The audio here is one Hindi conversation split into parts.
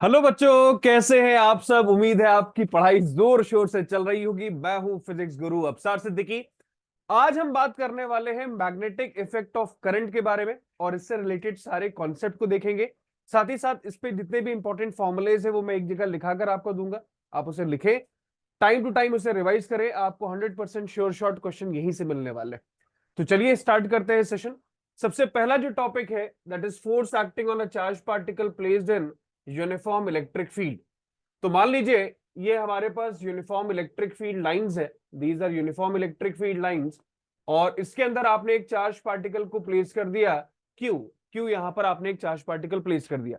हेलो बच्चों, कैसे हैं आप सब। उम्मीद है आपकी पढ़ाई जोर शोर से चल रही होगी। मैं हूं फिजिक्स गुरु अफसार सिद्दीकी। आज हम बात करने वाले हैं मैग्नेटिक इफेक्ट ऑफ करंट के बारे में और इससे रिलेटेड सारे कॉन्सेप्ट को देखेंगे। साथ ही साथ इस पे जितने भी इंपॉर्टेंट फॉर्मुलेज है वो मैं एक जगह लिखाकर आपको दूंगा। आप उसे लिखें, टाइम टू टाइम उसे रिवाइज करें। आपको 100% श्योर शॉर्ट क्वेश्चन यहीं से मिलने वाले हैं। तो चलिए स्टार्ट करते हैं सेशन। सबसे पहला जो टॉपिक है that is force acting on a charge particle placed in uniform electric field. तो मान लीजिए ये हमारे पास यूनिफॉर्म इलेक्ट्रिक फील्ड लाइंस है। These are uniform electric field lines. और इसके अंदर आपने एक चार्ज पार्टिकल को प्लेस कर दिया क्यू। क्यू यहां पर आपने एक चार्ज पार्टिकल प्लेस कर दिया।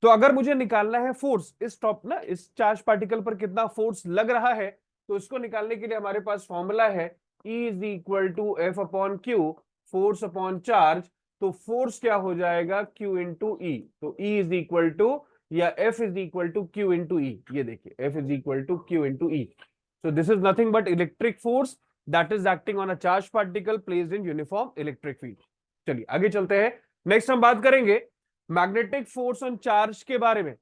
तो अगर मुझे निकालना है फोर्स इस टॉप ना इस चार्ज पार्टिकल पर कितना फोर्स लग रहा है, तो इसको निकालने के लिए हमारे पास फॉर्मूला है E is equal to F upon Q, force upon charge. तो फोर्स क्या हो जाएगा, Q इंटू ई। तो E इज इक्वल टू या F is equal to Q into E. ये देखिए F is equal to Q into E. So this is nothing but electric force that is acting on a charge particle placed in uniform electric field. चलिए आगे चलते हैं। नेक्स्ट हम बात करेंगे मैग्नेटिक फोर्स ऑन चार्ज के बारे में।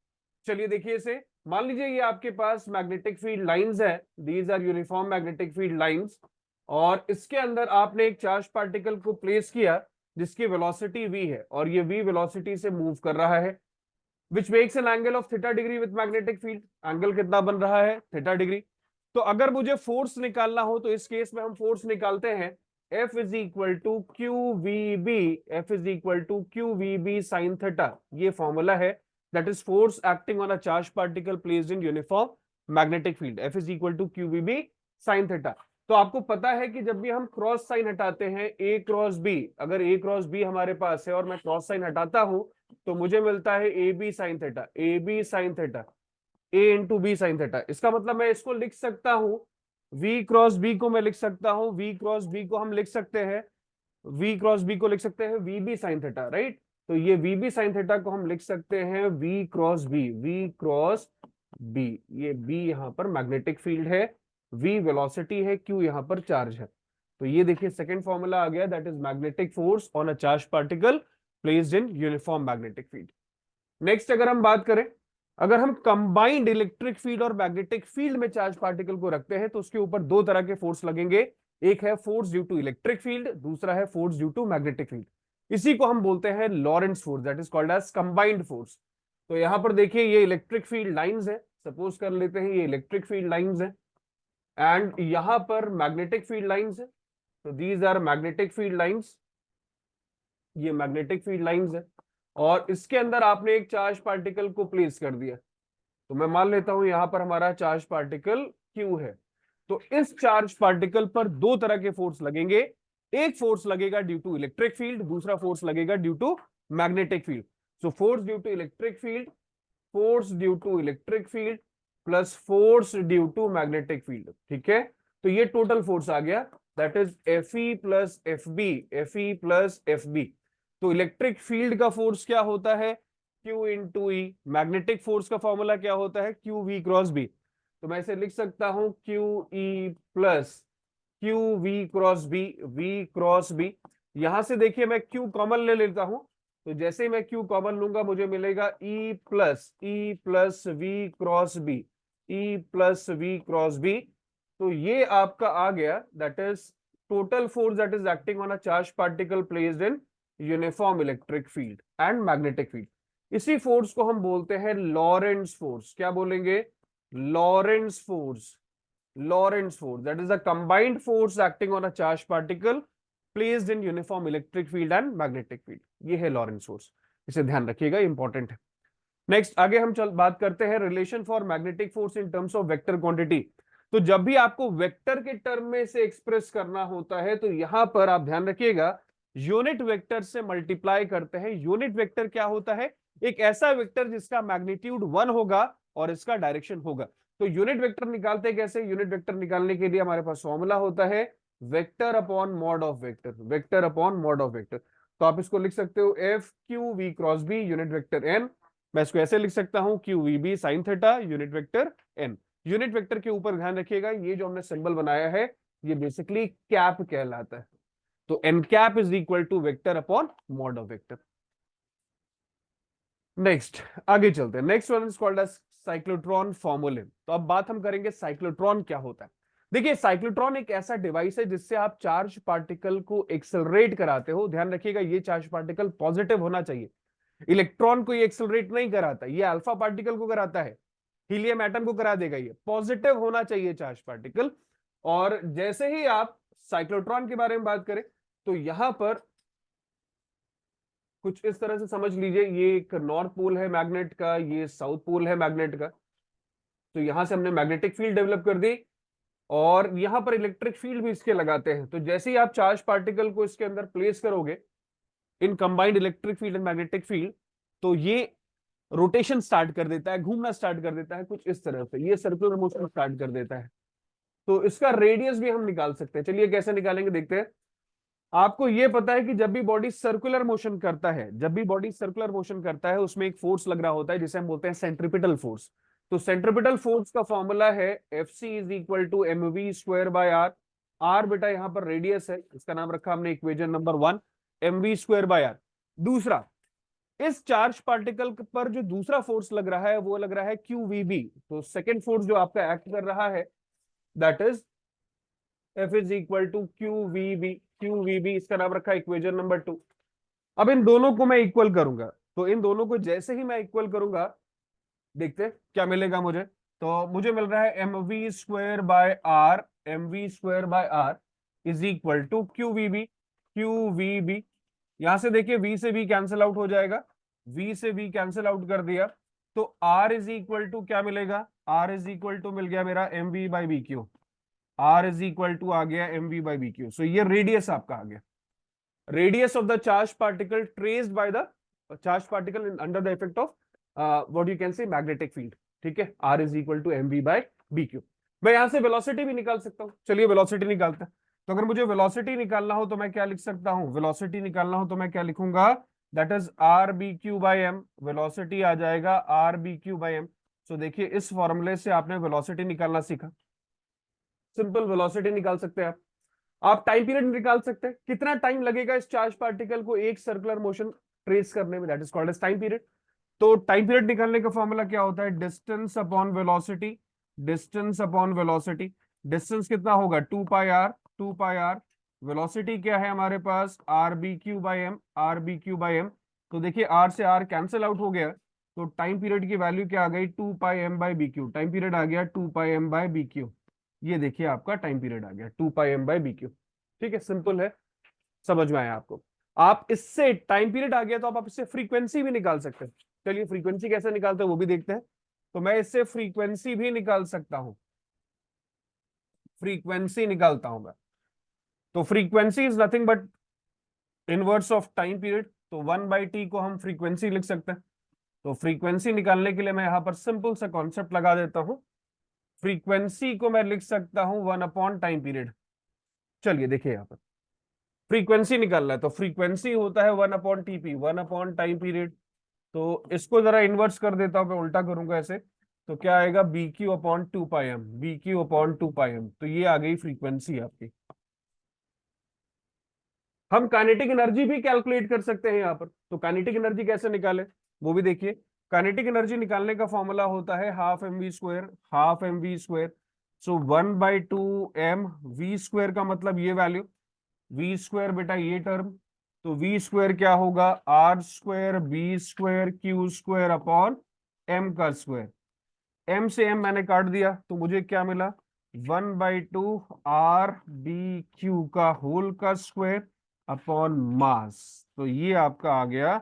चलिए देखिए इसे। मान लीजिए ये आपके पास मैग्नेटिक फील्ड लाइंस है। These are uniform magnetic field lines. और इसके अंदर आपने एक चार्ज पार्टिकल को प्लेस किया जिसकी वेलोसिटी v है और ये v वेलोसिटी से मूव कर रहा है, which makes an angle of theta degree with magnetic field. Angle कितना बन रहा है, थीटा डिग्री। तो अगर मुझे फोर्स निकालना हो तो इस केस में हम फोर्स निकालते हैं F is equal to Q V B. F is equal to Q V B sine theta. ये फॉर्मूला है that is force acting on a charge particle placed in uniform magnetic field. F is equal to Q V B sine theta. तो आपको पता है कि जब भी हम क्रॉस साइन हटाते हैं ए क्रॉस बी, अगर ए क्रॉस बी हमारे पास है और मैं क्रॉस साइन हटाता हूं तो मुझे मिलता है A B sine theta. A B sine theta, A into B sine theta. इसका मतलब मैं इसको लिख सकता हूं, वी क्रॉस बी को मैं लिख सकता हूं, वी क्रॉस बी को हम लिख सकते हैं, वी क्रॉस बी को लिख सकते हैं V B sine theta, right. तो ये वी बी साइन थीटा को हम लिख सकते हैं V cross B, V cross B. ये बी यहां पर मैग्नेटिक फील्ड है, वी वेलोसिटी है, क्यू यहां पर चार्ज है। तो ये देखिए सेकंड फॉर्मूला आ गया that is magnetic force on a charge particle placed in uniform magnetic field. Next अगर हम बात करें, अगर हम कंबाइंड इलेक्ट्रिक फील्ड और मैग्नेटिक फील्ड में चार्ज पार्टिकल को रखते हैं तो उसके ऊपर दो तरह के फोर्स लगेंगे। एक है force due to electric field, दूसरा है force due to magnetic field. इसी को हम बोलते हैं Lorentz force, that is called as combined force. तो यहां पर देखिए ये इलेक्ट्रिक फील्ड लाइंस है, सपोज कर लेते हैं ये इलेक्ट्रिक फील्ड लाइंस है एंड यहां पर मैग्नेटिक फील्ड लाइंस है। तो these are magnetic field lines, ये मैग्नेटिक फील्ड लाइंस है। और इसके अंदर आपने एक चार्ज पार्टिकल को प्लेस कर दिया। तो मैं मान लेता हूं यहां पर हमारा चार्ज पार्टिकल Q है। तो इस चार्ज पार्टिकल पर दो तरह के फोर्स लगेंगे। एक फोर्स लगेगा ड्यू टू इलेक्ट्रिक फील्ड, दूसरा फोर्स लगेगा due to magnetic field. So force due to electric field, force due to electric field plus force due to magnetic field, ठीक है। तो ये टोटल फोर्स आ गया that is F E plus F B, F E plus F B. तो इलेक्ट्रिक फील्ड का फोर्स क्या होता है, Q into E. Magnetic force का फॉर्मूला क्या होता है, क्यू वी क्रॉस बी। तो मैं इसे लिख सकता हूं Q E plus Q V cross B, V cross B. यहां से देखिए मैं Q कॉमन ले लेता हूं। तो जैसे ही मैं Q कॉमन लूंगा मुझे मिलेगा E plus V cross B, E plus V cross B. तो ये आपका आ गया that is total force that is acting on a charge particle placed in uniform electric field and magnetic field. इसी फोर्स को हम बोलते हैं लॉरेंट्ज फोर्स। क्या बोलेंगे, Lorentz force. Lorentz force that is a combined force acting on a charge particle placed in uniform electric field and magnetic field. ये है लॉरेंट्ज फोर्स, इसे ध्यान रखिएगा, इंपॉर्टेंट है। नेक्स्ट आगे हम बात करते हैं relation for magnetic force in terms of vector quantity. तो जब भी आपको वेक्टर के टर्म में से एक्सप्रेस करना होता है तो यहां पर आप ध्यान रखिएगा यूनिट वेक्टर से मल्टीप्लाई करते हैं। यूनिट वेक्टर क्या होता है, एक ऐसा वेक्टर जिसका मैग्नीट्यूड 1 होगा और इसका डायरेक्शन होगा। तो यूनिट वेक्टर निकालते हैं कैसे, यूनिट वेक्टर निकालने के लिए हमारे पास फॉर्मूला होता है vector upon mod of vector, vector upon mod of vector. तो आप इसको लिख सकते हो F Q V cross B unit vector N. मैं इसको ऐसे लिख सकता हूं Q V B sine theta unit vector N. Unit vector के ऊपर ध्यान रखिएगा ये जो हमने सिंबल बनाया है ये बेसिकली कैप कहलाता है। तो N cap is equal to vector upon mod of vector. Next आगे चलते हैं। Next one is called as cyclotron फॉर्मूले। तो अब बात हम करेंगे साइक्लोट्रॉन क्या होता है। देखिए, साइक्लोट्रॉन एक ऐसा डिवाइस है जिससे आप चार्ज पार्टिकल को एक्सेलरेट कराते हो। ध्यान रखिएगा, ये चार्ज पार्टिकल पॉजिटिव होना चाहिए। इलेक्ट्रॉन को ये एक्सेलरेट नहीं कराता, ये अल्फा पार्टिकल को कराता है, हीलियम एटम को करा देगा। ये पॉजिटिव होना चाहिए चार्ज पार्टिकल। और जैसे ही आप साइक्लोट्रॉन के बारे में बात करें तो यहां पर कुछ इस तरह से समझ लीजिए, ये एक नॉर्थ पोल है मैग्नेट का, ये साउथ पोल है मैग्नेट का। तो यहां से हमने मैग्नेटिक फील्ड डेवलप कर दी और यहां पर इलेक्ट्रिक फील्ड भी इसके लगाते हैं। तो जैसे ही आप चार्ज पार्टिकल को इसके अंदर प्लेस करोगे in combined electric field and magnetic field, तो ये रोटेशन स्टार्ट कर देता है, घूमना स्टार्ट कर देता है कुछ इस तरह से, ये सर्कुलर मोशन स्टार्ट कर देता है। तो इसका रेडियस भी हम निकाल सकते हैं। चलिए कैसे निकालेंगे देखते हैं। आपको यह पता है कि जब भी बॉडी सर्कुलर मोशन करता है, जब भी बॉडी सर्कुलर मोशन करता है उसमें एक फोर्स लग रहा होता है जिसे हम बोलते हैं सेंट्रिपिटल फोर्स। तो सेंट्रिपिटल फोर्स का फॉर्मूला है Fc is equal to mv square by R. R बेटा यहां पर रेडियस है, इसका नाम रखा हमने equation number 1, mv square by R. दूसरा, इस चार्ज पार्टिकल पर जो दूसरा फोर्स लग रहा है वो लग रहा है QVB। तो सेकेंड फोर्स जो आपका एक्ट कर रहा है that is F is equal to QVB, इसका नाम रखा इक्वेशन नंबर 2। अब इन दोनों को मैं इक्वल करूंगा, तो इन दोनों को जैसे ही मैं इक्वल करूंगा देखते हैं क्या मिलेगा मुझे। तो मुझे मिल रहा है mv square by R, mv square by R is equal to QVB। यहां से देखिए v से v कैंसिल आउट हो जाएगा, v से v कैंसिल आउट कर दिया तो r इज इक्वल टू क्या मिलेगा, r इज इक्वल टू मिल गया मेरा mv by B Q. r is equal to आ गया mv by B Q. So ये रेडियस आपका आ गया, radius of the charge particle traced by the charge particle under the effect of what you can say magnetic field. ठीक है, r is equal to mv by B Q. मैं यहां से वेलोसिटी भी निकाल सकता हूं। चलिए वेलोसिटी निकालते हैं। तो अगर मुझे वेलोसिटी निकालना हो तो मैं क्या लिख सकता हूं, वेलोसिटी निकालना हो तो मैं क्या लिखूंगा, that is R B Q by M. Velocity आ जाएगा R B Q by M. So देखिए इस फॉर्मूले से आपने वेलोसिटी निकालना सीखा। सिंपल वेलोसिटी निकाल सकते हैं आप टाइम पीरियड निकाल सकते हैं, कितना टाइम लगेगा इस चार्ज पार्टिकल को एक सर्कुलर मोशन ट्रेस करने में, that is called as time period. तो टाइम पीरियड निकालने का फॉर्मूला क्या होता है, distance upon velocity, distance upon velocity. Distance कितना होगा 2 पाई आर। वेलोसिटी क्या है हमारे पास R B Q by M, R B Q by M. तो देखिए आर से आर कैंसिल आउट हो गया, तो टाइम पीरियड की वैल्यू क्या आ गई 2 pi M by B Q. Time period आ गया 2 pi M by B Q. ये देखिए आपका टाइम पीरियड आ गया 2 pi M by B Q. ठीक है, सिंपल है, समझ में आया आपको। आप इससे टाइम पीरियड आ गया तो आप इससे फ्रीक्वेंसी भी निकाल सकते हैं। चलिए फ्रीक्वेंसी कैसे निकालते हैं वो भी देखते हैं। तो मैं इससे फ्रीक्वेंसी भी निकाल सकता हूं, फ्रीक्वेंसी निकालता हूं मैं। तो frequency is nothing but inverse of time period. तो 1/t को हम फ्रीक्वेंसी लिख सकते हैं। तो फ्रीक्वेंसी निकालने के लिए मैं यहां पर सिंपल सा कॉन्सेप्ट लगा देता हूं। फ्रीक्वेंसी को मैं लिख सकता हूं 1 अपॉन टाइम पीरियड। चलिए देखिए यहां पर फ्रीक्वेंसी निकालना है तो फ्रीक्वेंसी होता है 1/TP, 1 अपॉन टाइम पीरियड। तो इसको जरा इन्वर्स कर देता हूं, मैं उल्टा करूंगा ऐसे। तो क्या आएगा B Q upon 2 pi M, B Q upon 2 pi M. तो ये आ गई फ्रीक्वेंसी आपकी। हम काइनेटिक एनर्जी भी कैलकुलेट कर सकते हैं यहाँ पर। तो काइनेटिक एनर्जी कैसे निकाले वो भी देखिए। काइनेटिक एनर्जी निकालने का फॉर्मूला होता है half M V square, half M V square. So 1/2 m V square का मतलब ये वैल्यू, वी स्क्वायर बेटा ये टर्म। तो वी स्क्वायर क्या होगा R square B square Q square upon M का स्क्वायर। एम से एम मैंने काट दिया तो मुझे क्या मिला 1/2 RBQ का होल का स्क्वायर अपॉन मास। तो ये आपका आ गया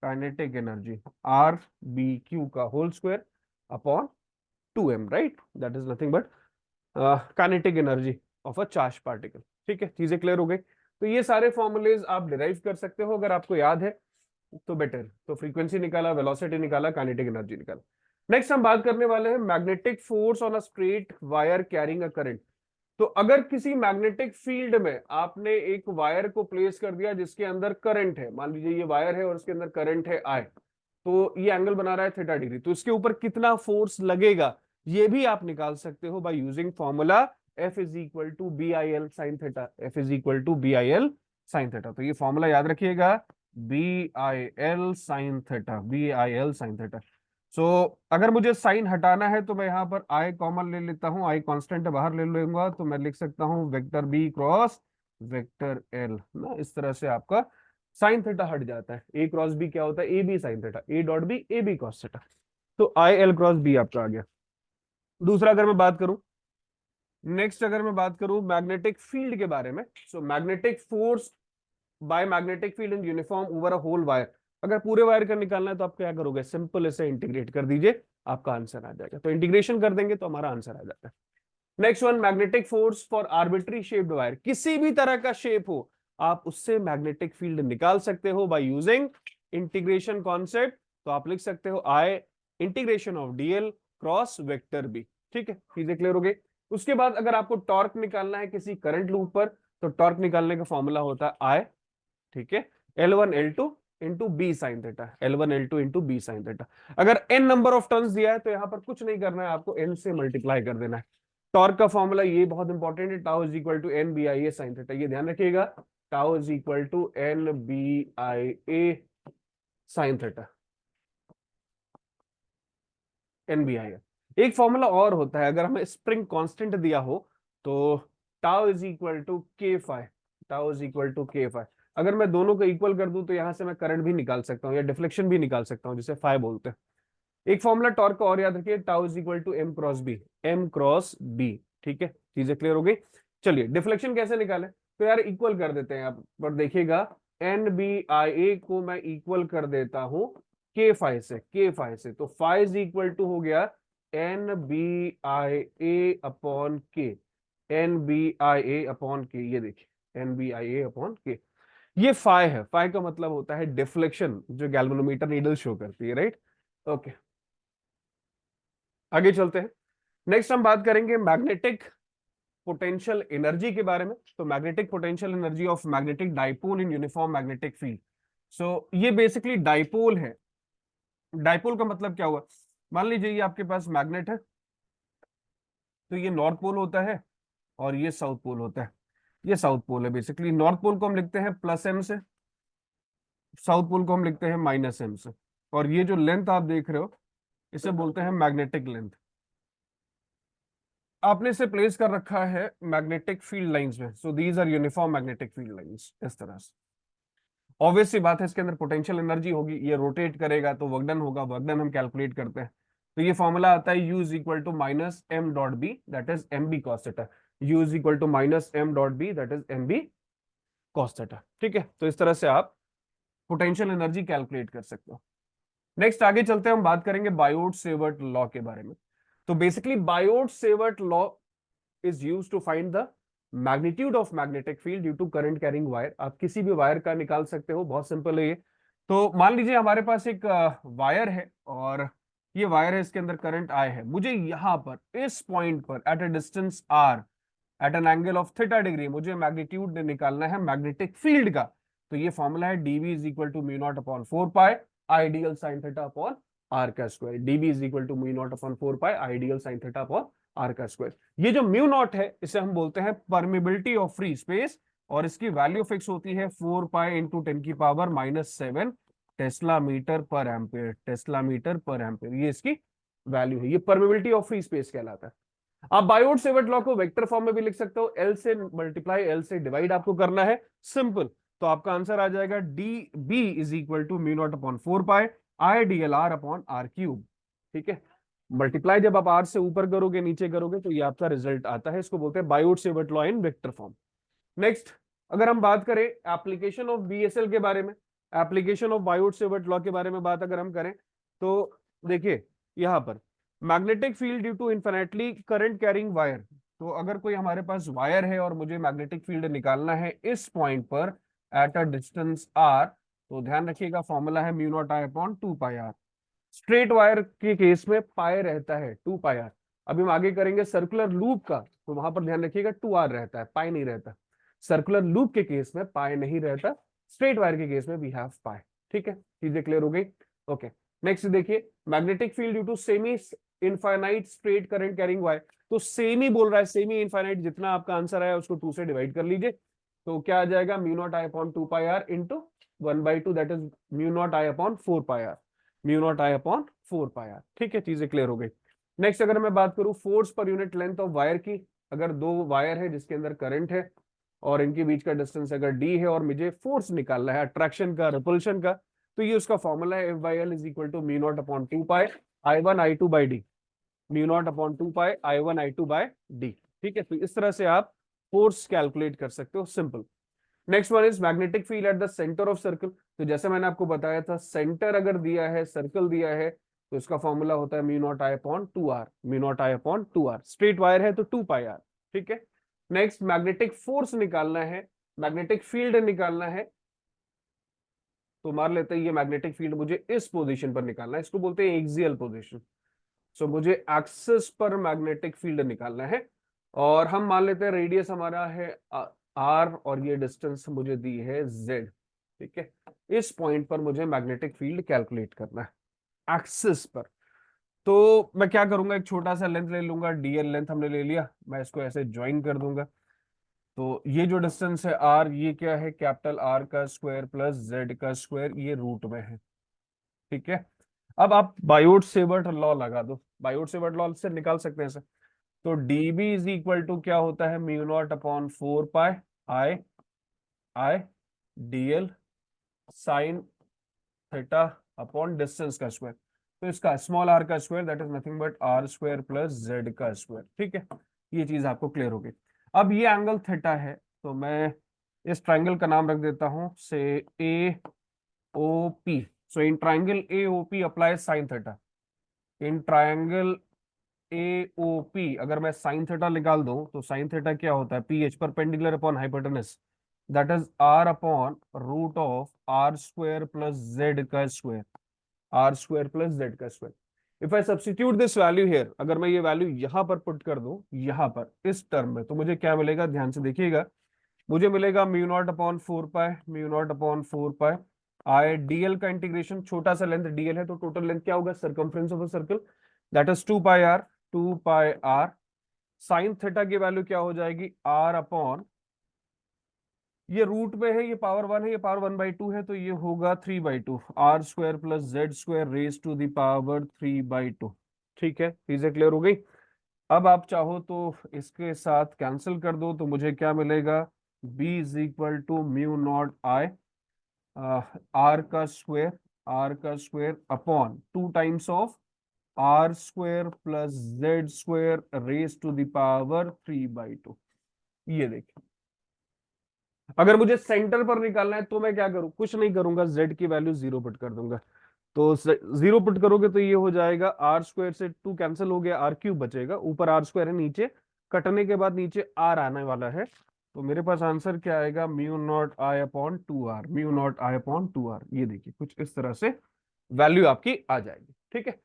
काइनेटिक एनर्जी, RBQ का whole square upon 2m, right. That is nothing but kinetic energy of a charge particle. ठीक है, चीजें क्लियर हो गई। तो ये सारे फॉर्मूलेज आप डिराइव कर सकते हो अगर आपको याद है तो बेटर। तो फ्रीक्वेंसी निकाला, वेलोसिटी निकाला, काइनेटिक एनर्जी निकाला। नेक्स्ट हम बात करने वाले हैं magnetic force on a straight wire carrying a current. तो अगर किसी मैग्नेटिक फील्ड में आपने एक वायर को प्लेस कर दिया जिसके अंदर करंट है, मान लीजिए ये वायर है और उसके अंदर करंट है I, तो ये एंगल बना रहा है थीटा डिग्री, तो इसके ऊपर कितना फोर्स लगेगा ये भी आप निकाल सकते हो by using formula F is equal to BIL sine theta, F is equal to BIL sine theta. तो ये फॉर्मूला याद रखिएगा, B I L sine theta, B I L sine theta. So अगर मुझे साइन हटाना है तो मैं यहाँ पर आई कॉमन ले लेता हूँ, आई कांस्टेंट बाहर ले लूंगा, तो मैं लिख सकता हूँ vector B cross vector L ना। इस तरह से आपका साइन थीटा हट जाता है। ए क्रॉस बी क्या होता है, A B sine theta, A dot B A B cos theta. तो आई एल क्रॉस बी आपका आ गया। दूसरा अगर मैं बात करूं, नेक्स्ट अगर मैं बात करूं मैग्नेटिक फील्ड के बारे में, so magnetic force by magnetic field in uniform over a whole wire. अगर पूरे वायर का निकालना है तो आप क्या करोगे, सिंपल इसे इंटीग्रेट कर दीजिए, आपका आंसर आ जाएगा। तो इंटीग्रेशन कर देंगे तो हमारा आंसर आ जाता है। Next one, magnetic force for arbitrary shaped wire. किसी भी तरह का शेप हो, आप उससे मैग्नेटिक फील्ड निकाल सकते हो बाय यूजिंग इंटीग्रेशन कॉन्सेप्ट। तो आप लिख सकते हो I integration of DL cross vector B. ठीक है, चीजें क्लियर हो गई। उसके बाद अगर आपको टॉर्क निकालना है किसी करंट लूप पर, तो टॉर्क निकालने का फॉर्मूला होता है आई, ठीक है, L1 L2 into B sine theta, L1 L2 into B sine theta. अगर n नंबर ऑफ टर्न्स दिया है तो यहां पर कुछ नहीं करना है, आपको n से मल्टीप्लाई कर देना है। टॉर्क का फॉर्मूला ये बहुत इंपॉर्टेंट है, tau is equal to N B I A sine theta, ये ध्यान रखिएगा, tau is equal to N B I A sine theta, N B I A. एक फॉर्मूला और होता है, अगर हमें स्प्रिंग कांस्टेंट दिया हो तो tau is equal to K phi, tau is equal to K phi. अगर मैं दोनों को इक्वल कर दूं तो यहां से मैं करंट भी निकाल सकता हूं या डिफ्लेक्शन भी निकाल सकता हूं, जिसे फाइ बोलते हैं। एक फॉर्मूला टॉर्क का और याद रखिए, tau is equal to M cross B, M cross B. ठीक है, चीजें क्लियर हो गई। चलिए डिफ्लेक्शन कैसे निकाले, तो यार इक्वल कर देते हैं आप, पर देखिएगा एन बी आई ए को मैं इक्वल कर देता हूं के फाइ से, के फाइ से, तो फाइ इज इक्वल टू हो गया N B I A upon K, N B I A upon K. ये देखिए N B I A upon K, ये फाइ है, फाइ का मतलब होता है डिफ्लेक्शन जो गैल्वेनोमीटर नीडल शो करती है, राइट। ओके, आगे चलते हैं। नेक्स्ट हम बात करेंगे मैग्नेटिक पोटेंशियल एनर्जी के बारे में। तो magnetic potential energy of magnetic dipole in uniform magnetic field. So ये बेसिकली डाइपोल है। डाइपोल का मतलब क्या हुआ, मान लीजिए ये आपके पास मैग्नेट है, तो ये नॉर्थ पोल होता है और ये साउथ पोल होता है। ये साउथ पोल है, बेसिकली नॉर्थ पोल को हम लिखते हैं प्लस एम से, साउथ पोल को हम लिखते हैं माइनस एम से। और ये जो लेंथ आप देख रहे हो इसे बोलते हैं मैग्नेटिक लेंथ। आपने इसे प्लेस कर रखा है मैग्नेटिक फील्ड लाइंस में, so these are uniform magnetic field lines, इस तरह से। ऑब्वियस सी बात है इसके अंदर पोटेंशियल एनर्जी होगी, ये रोटेट करेगा तो वर्क डन होगा, वर्क डन हम कैलकुलेट करते हैं। तो ये फॉर्मूला आता है U is equal to minus M dot B that is M B cos theta, U is equal to minus M dot B that is M B cos theta. ठीक है, तो इस तरह से आप पोटेंशियल एनर्जी कैलकुलेट कर सकते हो। नेक्स्ट आगे चलते हैं, हम बात करेंगे बायोट सेवर्ट लॉ के बारे में। तो basically Biot Savart law is used to find the magnitude of magnetic field due to current carrying wire। आप किसी भी वायर का निकाल सकते हो, बहुत सिंपल है ये। तो मान लीजिए हमारे पास एक वायर है और ये वायर है, इसके अंदर करंट आई है, मुझे यहां पर इस पॉइंट पर at a distance R at an angle of theta degree मुझे मैग्नीट्यूड निकालना है मैग्नेटिक फील्ड का। तो ये फॉर्मूला है DV is equal to mu naught upon 4 pi ideal sine theta upon R का square. DV is equal to mu naught upon 4 pi ideal sine theta upon R का स्क्वायर। ये जो म्यू नॉट है इसे हम बोलते हैं परमिबिलिटी ऑफ फ्री स्पेस, और इसकी वैल्यू फिक्स होती है 4 पाई इंटू 10 की power -7 tesla metre per ampere, tesla metre per ampere, ये इसकी वैल्यू है। ये परमिबिलिटी ऑफ फ्री स्पेस कहलाता है। आप बायोट सेवर्ट लॉ को वेक्टर फॉर्म में भी लिख सकते हो, एल से मल्टीप्लाई एल से डिवाइड आपको करना है, सिंपल। तो आपका आंसर आ जाएगा D B is equal to mu naught upon 4 pi I D L R upon R cube. ठीक है, मल्टीप्लाई जब आप आर से ऊपर करोगे नीचे करोगे तो ये आपका रिजल्ट आता है, इसको बोलते हैं Biot Savart law in vector form. Next अगर हम बात करें एप्लीकेशन ऑफ बीएसएल के बारे में, application of Biot Savart law के बारे में बात अगर हम करें तो देखिए यहां पर magnetic field due to infinitely current carrying wire. तो अगर कोई हमारे पास वायर है और मुझे मैग्नेटिक फील्ड निकालना है इस पॉइंट पर एट अ डिस्टेंस आर, तो ध्यान रखिएगा फॉर्मूला है mu naught I upon 2 pi R. Straight wire के केस में पाई रहता है 2 पाई आर। अभी हम आगे करेंगे सर्कुलर लूप का, तो वहां पर ध्यान रखिएगा 2 आर रहता है, पाई नहीं रहता। सर्कुलर लूप के केस में पाई नहीं रहता, स्ट्रेट वायर के केस में वी हैव पाई। ठीक है, चीजें क्लियर हो गई। ओके, नेक्स्ट देखिए magnetic field due to semi infinite straight current carrying wire. तो सेमी बोल रहा है, सेमी इनफाइनाइट, जितना आपका आंसर आया उसको 2 से डिवाइड कर लीजिए, तो क्या आ जाएगा mu naught I upon 2 pi R into 1/2 that is mu naught I upon 4 pi R, mu naught I upon 4 pi R. ठीक है, चीजें क्लियर हो गई। नेक्स्ट अगर मैं बात करूं फोर्स पर यूनिट लेंथ ऑफ वायर की, अगर दो वायर है जिसके अंदर करंट है और इनके बीच का डिस्टेंस अगर d है और मुझे फोर्स निकालना है अट्रैक्शन का, रिपल्शन का, तो ये उसका फॉर्मूला है F/L is equal to mu naught upon 2 pi I1 I2/d, mu naught upon 2 pi I1 I2/d। ठीक है, तो इस तरह से आप फोर्स कैलकुलेट कर सकते हो, simple. Next one is magnetic field at the centre of circle. तो जैसे मैंने आपको बताया था, सेंटर अगर दिया है, सर्कल दिया है, तो इसका फॉर्मूला होता है mu naught I upon 2r, mu naught I upon 2r। Straight wire है तो 2 पाई r। ठीक है, नेक्स्ट मैग्नेटिक फोर्स निकालना है, मैग्नेटिक फील्ड निकालना है, तो मान लेते हैं ये मैग्नेटिक फील्ड मुझे इस पोजीशन पर निकालना है, इसको बोलते हैं एक्सियल पोजीशन। सो मुझे एक्सिस पर मैग्नेटिक फील्ड निकालना है और हम मान लेते हैं रेडियस हमारा है r और ये डिस्टेंस मुझे दी है z। ठीक है, इस पॉइंट पर मुझे मैग्नेटिक फील्ड कैलकुलेट करना है एक्सिस पर। तो मैं क्या करूंगा, एक छोटा सा लेंथ ले लूंगा, dl लेंथ हमने ले लिया, मैं इसको ऐसे ज्वाइन कर दूंगा। तो ये जो डिस्टेंस है r, ये क्या है, कैपिटल R का स्क्वायर प्लस z का स्क्वायर, ये रूट में है। ठीक है, अब आप बायोट सेवर्ट लॉ लगा दो, बायोट सेवर्ट लॉ से निकाल सकते हैं इसे। तो dB इज इक्वल टू क्या होता है, mu naught upon 4 pi I dl sign theta upon distance का स्क्वायर। तो इसका स्मॉल r का square that is nothing but r square plus z का स्क्वायर। ठीक है, ये चीज आपको क्लियर होगी। अब ये एंगल थीटा है, तो मैं इस ट्राइंगल का नाम रख देता हूं से AOP। So in triangle AOP apply sine theta. In triangle AOP अगर मैं साइन थीटा निकाल दूं तो साइन थीटा क्या होता है, PH perpendicular upon hypotenuse, that is R upon root of R square plus Z का square, R square plus Z का square. If I substitute this value here, अगर मैं ये वैल्यू यहां पर पुट कर दूं, यहां पर इस टर्म में, तो मुझे क्या मिलेगा, ध्यान से देखिएगा, मुझे मिलेगा म्यू नॉट अपॉन 4 पाई, म्यू नॉट अपॉन 4 पाई आई dl का इंटीग्रेशन, छोटा सा लेंथ dl है तो टोटल लेंथ क्या होगा, circumference of a circle, that is 2 pi r, 2 pi r। Sine theta की वैल्यू क्या हो जाएगी, r अपॉन, ये रूट में है, ये पावर 1 है, ये पावर 1/2 है, तो ये होगा 3/2, R square plus Z square raise to the power 3/2। ठीक है, चीजें क्लियर हो गई। अब आप चाहो तो इसके साथ कैंसिल कर दो, तो मुझे क्या मिलेगा, B is equal to mu naught I R का स्क्वायर, R का square upon 2 times of R square plus Z square raise to the power 3/2। ये देखिए, अगर मुझे सेंटर पर निकालना है तो मैं क्या करूं, कुछ नहीं करूंगा, z की वैल्यू 0 पुट कर दूंगा। तो 0 पुट करोगे तो ये हो जाएगा, आर स्क्वायर से 2 कैंसिल हो गया, आर क्यूब बचेगा, ऊपर आर स्क्वायर है, नीचे कटने के बाद नीचे आर आने वाला है। तो मेरे पास आंसर क्या आएगा, mu naught I upon 2r, mu naught I upon 2r। ये देखिए कुछ इस तरह से वैल्यू आपकी आ जाएगी। ठीक है,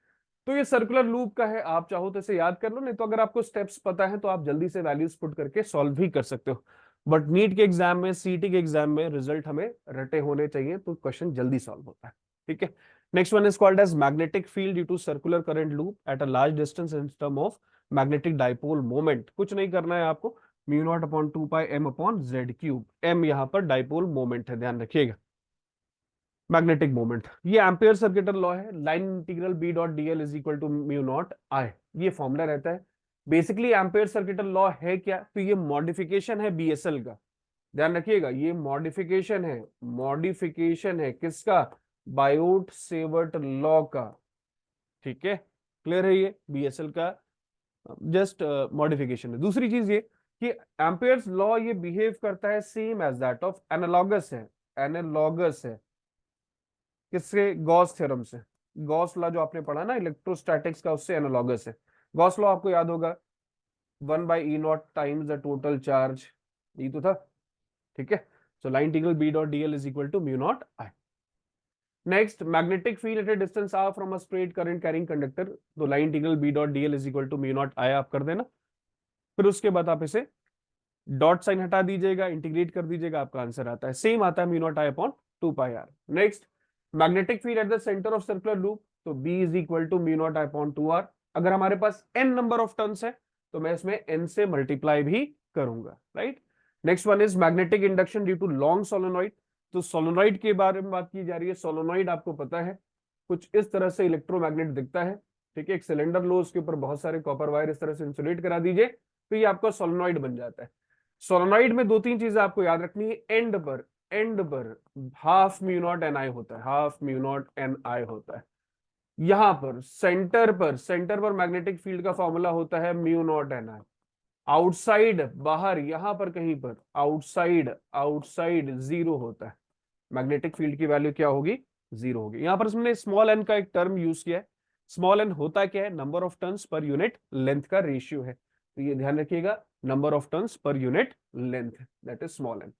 तो ये सर्कुलर लूप का है, आप चाहो तो इसे याद कर लो, नहीं तो अगर आपको स्टेप्स पता है तो आप जल्दी से वैल्यूज पुट करके सॉल्व भी कर सकते हो। बट नीट के एग्जाम में, सीटी के एग्जाम में रिजल्ट हमें रटे होने चाहिए, तो क्वेश्चन जल्दी सॉल्व होता है। ठीक है, next one is called as magnetic field due to circular current loop at a large distance in term of magnetic dipole moment. कुछ नहीं करना है आपको, mu naught upon 2 pi m upon Z cube, m यहाँ पर डाइपोल मोमेंट है, ध्यान रखिएगा। मैग्नेटिक मोमेंट, ये एम्पियर सर्किटल लॉ है, line integral B dot dl is equal to mu naught I, ये फॉर्मूला रहता है। बेसिकली एम्पियर सर्किटल लॉ है क्या, तो ये मॉडिफिकेशन है BSL का, ध्यान रखिएगा, ये मॉडिफिकेशन है, मॉडिफिकेशन है किसका, बायोट सेवर्ट लॉ का। ठीक है, क्लियर है, ये BSL का जस्ट मॉडिफिकेशन है। दूसरी चीज ये कि एम्पियर्स लॉ ये बिहेव करता है same as that of analogous है, एनालॉगस है किससे, गॉस थ्योरम से। गॉस लॉ जो आपने पढ़ा ना इलेक्ट्रोस्टैटिक्स का, उससे एनालॉगस है। गॉस लॉ आपको याद होगा, 1/E0 times the total charge, ये तो था। ठीक है, so line integral B dot dl is equal to mu naught I. Next, magnetic field at a distance r from a straight current carrying conductor, तो line integral B dot dl is equal to mu naught I आप कर देना। फिर उसके बाद आप इसे डॉट साइन हटा दीजिएगा, इंटीग्रेट कर दीजिएगा, आपका आंसर आता है, सेम आता है mu naught I upon 2 pi r। Next, magnetic field at the centre of circular loop, तो B is equal to mu naught I upon 2r। अगर हमारे पास n नंबर ऑफ टर्न्स है तो मैं इसमें n से मल्टीप्लाई भी करूंगा, right. Next one is magnetic induction due to long solenoid, तो सोलोनॉइड के बारे में बात की जा रही है। सोलोनॉइड आपको पता है कुछ इस तरह से इलेक्ट्रोमैग्नेट दिखता है, ठीक है। एक सिलेंडर लो, उसके ऊपर बहुत सारे कॉपर वायर इस तरह से इंसुलेट करा दीजिए, तो ये आपका सोलोनॉइड बन जाता है। सोलोनॉइड में दो तीन चीजें आपको याद रखनी है। एंड पर हाफ म्यू नॉट एन आई होता है, हाफ म्यू नॉट एन आई होता है। यहां पर सेंटर पर मैग्नेटिक फील्ड का फॉर्मूला होता है म्यू नॉट एन आई। आउटसाइड, बाहर, यहां पर कहीं पर आउटसाइड जीरो होता है। मैग्नेटिक फील्ड की वैल्यू क्या होगी? जीरो होगी। यहां पर हमने स्मॉल एन का एक टर्म यूज किया है। स्मॉल एन होता क्या है? Number of turns per unit length का रेशियो है, तो ये ध्यान रखिएगा, number of turns per unit length, that is small n.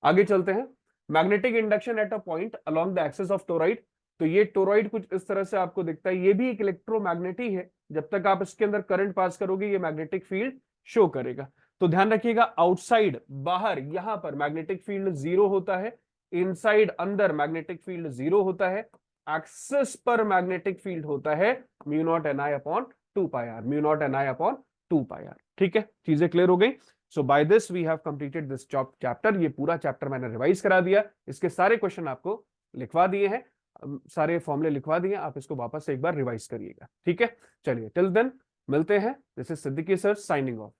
आगे चलते हैं। Magnetic induction at a point along the axis of toroid. तो ये टोरॉइड कुछ इस तरह से आपको दिखता है, ये भी एक इलेक्ट्रोमैग्नेट ही है। जब तक आप इसके अंदर करंट पास करोगे ये मैग्नेटिक फील्ड शो करेगा। तो ध्यान रखिएगा, आउटसाइड, बाहर, यहां पर मैग्नेटिक फील्ड जीरो होता है, इनसाइड, अंदर मैग्नेटिक फील्ड जीरो होता है, एक्सिस पर मैग्नेटिक फील्ड होता है mu naught N I upon 2 pi R, mu naught N I upon 2 pi R. ठीक है, चीजें क्लियर हो गई। So by this we have completed this chapter. ये पूरा चैप्टर मैंने रिवाइज करा दिया, इसके सारे क्वेश्चन आपको लिखवा दिए हैं, सारे फॉर्मूले लिखवा दिए, आप इसको वापस से एक बार रिवाइज करिएगा। ठीक है, चलिए टिल देन मिलते हैं। This is Siddiqui sir signing off.